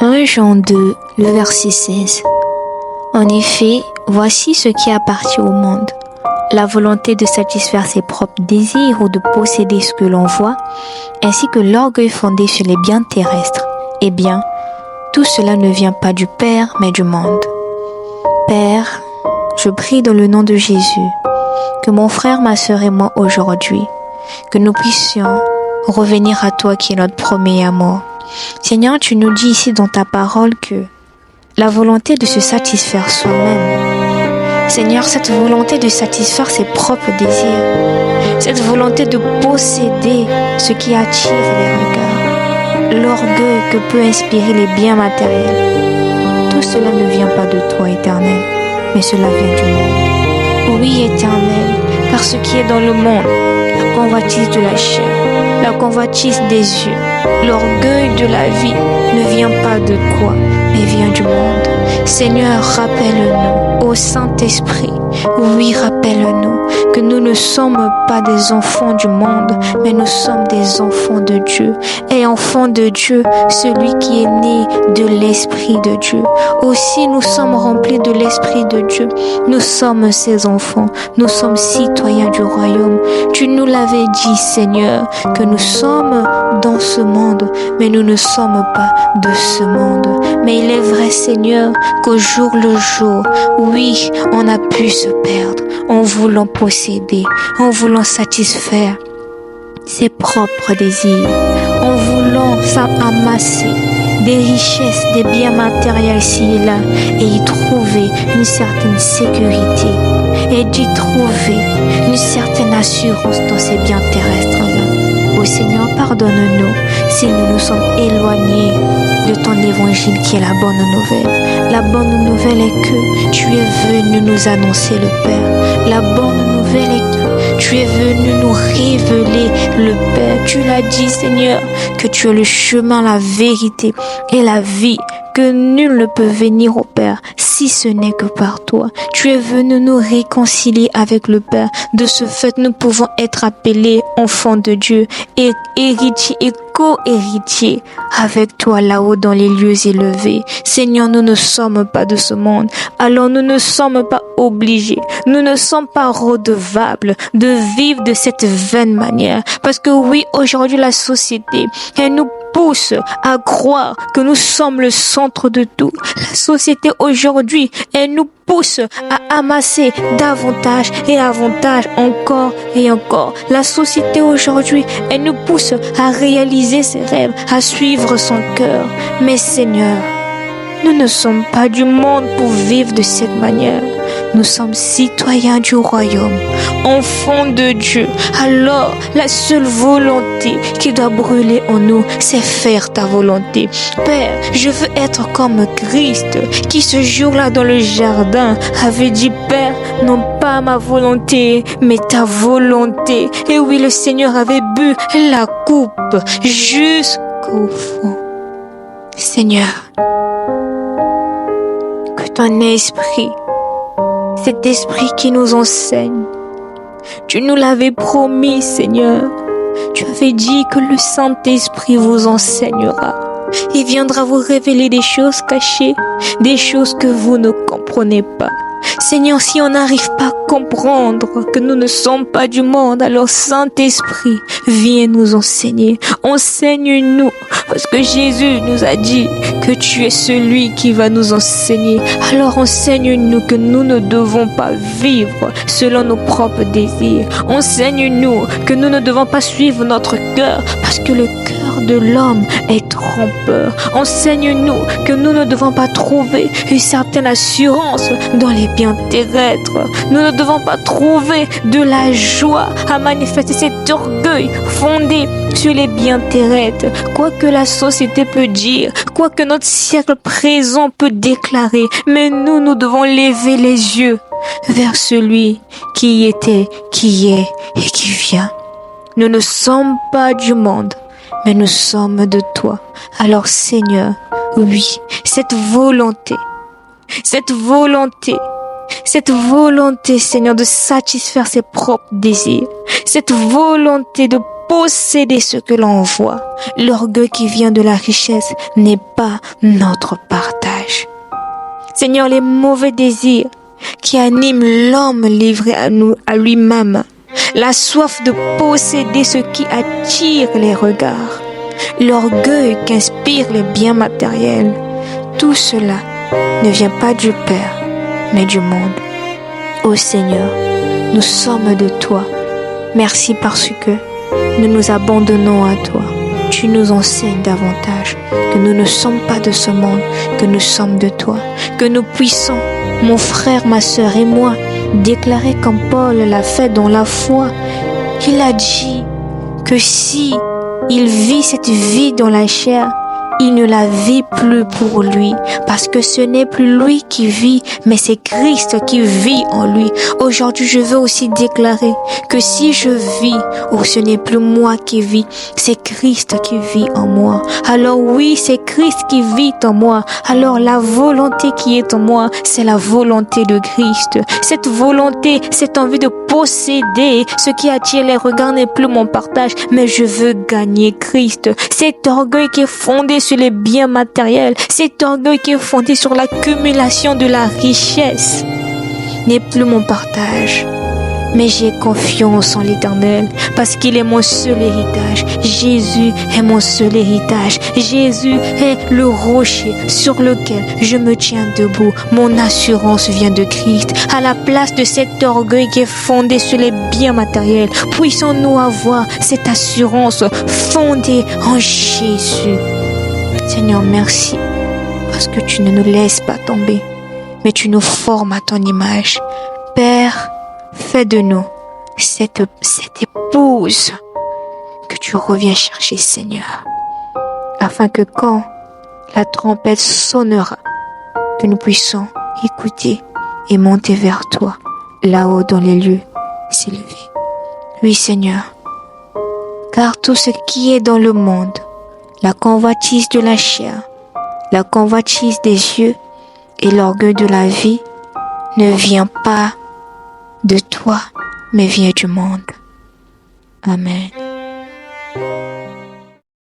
1 Jean 2, le verset 16. En effet, voici ce qui appartient au monde. La volonté de satisfaire ses propres désirs ou de posséder ce que l'on voit, ainsi que l'orgueil fondé sur les biens terrestres. Eh bien, tout cela ne vient pas du Père, mais du monde. Père, je prie dans le nom de Jésus, que mon frère, ma sœur et moi aujourd'hui, que nous puissions revenir à toi qui est notre premier amour. Seigneur, tu nous dis ici dans ta parole que la volonté de se satisfaire soi-même, Seigneur, cette volonté de satisfaire ses propres désirs, cette volonté de posséder ce qui attire les regards, l'orgueil que peut inspirer les biens matériels, tout cela ne vient pas de toi, Éternel, mais cela vient du monde. Oui, Éternel, car ce qui est dans le monde, la convoitise de la chair, la convoitise des yeux, l'orgueil de la vie ne vient pas de toi, mais vient du monde. Seigneur, rappelle-nous, ô Saint-Esprit, oui, rappelle-nous que nous ne sommes pas des enfants du monde, mais nous sommes des enfants de Dieu. Et enfant de Dieu, celui qui est né de l'Esprit de Dieu. Aussi, nous sommes remplis de l'Esprit de Dieu. Nous sommes ses enfants. Nous sommes citoyens du royaume. Tu nous l'avais dit, Seigneur, que nous sommes dans ce monde, mais nous ne sommes pas de ce monde. Mais il est vrai, Seigneur, qu'au jour le jour, oui, on a pu se perdre en voulant posséder, en voulant satisfaire ses propres désirs, en voulant amasser des richesses, des biens matériels ici et là, et y trouver une certaine sécurité, et d'y trouver une certaine assurance dans ces biens terrestres-là. Ô Seigneur, pardonne-nous si nous nous sommes éloignés de ton évangile qui est la bonne nouvelle. La bonne nouvelle est que tu es venu nous annoncer le Père. La bonne nouvelle est que tu es venu nous révéler le Père. Tu l'as dit, Seigneur, que tu es le chemin, la vérité et la vie, que nul ne peut venir au Père si ce n'est que par toi. Tu es venu nous réconcilier avec le Père. De ce fait, nous pouvons être appelés enfants de Dieu et héritiers et co-héritiers avec toi là-haut dans les lieux élevés. Seigneur, nous ne sommes pas de ce monde. Alors nous ne sommes pas obligés. Nous ne sommes pas redevables de vivre de cette vaine manière. Parce que oui, aujourd'hui, la société, elle nous pousse à croire que nous sommes le centre de tout. La société aujourd'hui, elle nous pousse à amasser davantage et davantage, encore et encore. La société aujourd'hui, elle nous pousse à réaliser ses rêves, à suivre son cœur. Mais Seigneur, nous ne sommes pas du monde pour vivre de cette manière. Nous sommes citoyens du royaume, enfants de Dieu. Alors, la seule volonté qui doit brûler en nous, c'est faire ta volonté. Père, je veux être comme Christ, qui ce jour-là dans le jardin avait dit, Père, non pas ma volonté, mais ta volonté. Et oui, le Seigneur avait bu la coupe jusqu'au fond. Seigneur, que ton esprit, cet esprit qui nous enseigne, tu nous l'avais promis, Seigneur. Tu avais dit que le Saint-Esprit vous enseignera. Il viendra vous révéler des choses cachées, des choses que vous ne comprenez pas. Seigneur, si on n'arrive pas à comprendre que nous ne sommes pas du monde, alors Saint-Esprit, viens nous enseigner. Enseigne-nous, parce que Jésus nous a dit que tu es celui qui va nous enseigner. Alors enseigne-nous que nous ne devons pas vivre selon nos propres désirs. Enseigne-nous que nous ne devons pas suivre notre cœur, parce que le cœur de l'homme est trompeur. Enseigne-nous que nous ne devons pas trouver une certaine assurance dans les biens terrestres. Nous ne devons pas trouver de la joie à manifester cet orgueil fondé sur les biens terrestres. Quoi que la société peut dire, quoi que notre siècle présent peut déclarer, mais nous devons lever les yeux vers celui qui était, qui est et qui vient. Nous ne sommes pas du monde, mais nous sommes de toi. Alors Seigneur, oui, cette volonté, Seigneur, de satisfaire ses propres désirs, cette volonté de posséder ce que l'on voit. L'orgueil qui vient de la richesse n'est pas notre partage. Seigneur, les mauvais désirs qui animent l'homme livré à lui-même, la soif de posséder ce qui attire les regards, l'orgueil qu'inspirent les biens matériels, tout cela ne vient pas du Père, mais du monde. Ô Seigneur, nous sommes de toi. Merci parce que nous nous abandonnons à toi. Tu nous enseignes davantage que nous ne sommes pas de ce monde, que nous sommes de toi, que nous puissions, mon frère, ma sœur et moi, déclarer comme Paul l'a fait dans la foi. Il a dit que si il vit cette vie dans la chair, il ne la vit plus pour lui, parce que ce n'est plus lui qui vit, mais c'est Christ qui vit en lui. Aujourd'hui, je veux aussi déclarer que si je vis, ce n'est plus moi qui vis, c'est Christ qui vit en moi. Alors oui, c'est Christ qui vit en moi. Alors la volonté qui est en moi, c'est la volonté de Christ. Cette volonté, cette envie de posséder ce qui attire les regards n'est plus mon partage, mais je veux gagner Christ. Cet orgueil qui est fondé sur les biens matériels, cet orgueil qui est fondé sur l'accumulation de la richesse n'est plus mon partage. Mais j'ai confiance en l'Éternel parce qu'il est mon seul héritage. Jésus est mon seul héritage. Jésus est le rocher sur lequel je me tiens debout. Mon assurance vient de Christ. À la place de cet orgueil qui est fondé sur les biens matériels, puissions-nous avoir cette assurance fondée en Jésus. Seigneur, merci parce que tu ne nous laisses pas tomber, mais tu nous formes à ton image. Père, fais de nous cette épouse que tu reviens chercher, Seigneur, afin que quand la trompette sonnera, que nous puissions écouter et monter vers toi, là-haut dans les lieux s'élever. Oui, Seigneur, car tout ce qui est dans le monde, la convoitise de la chair, la convoitise des yeux et l'orgueil de la vie ne vient pas de toi, mais vient du monde. Amen.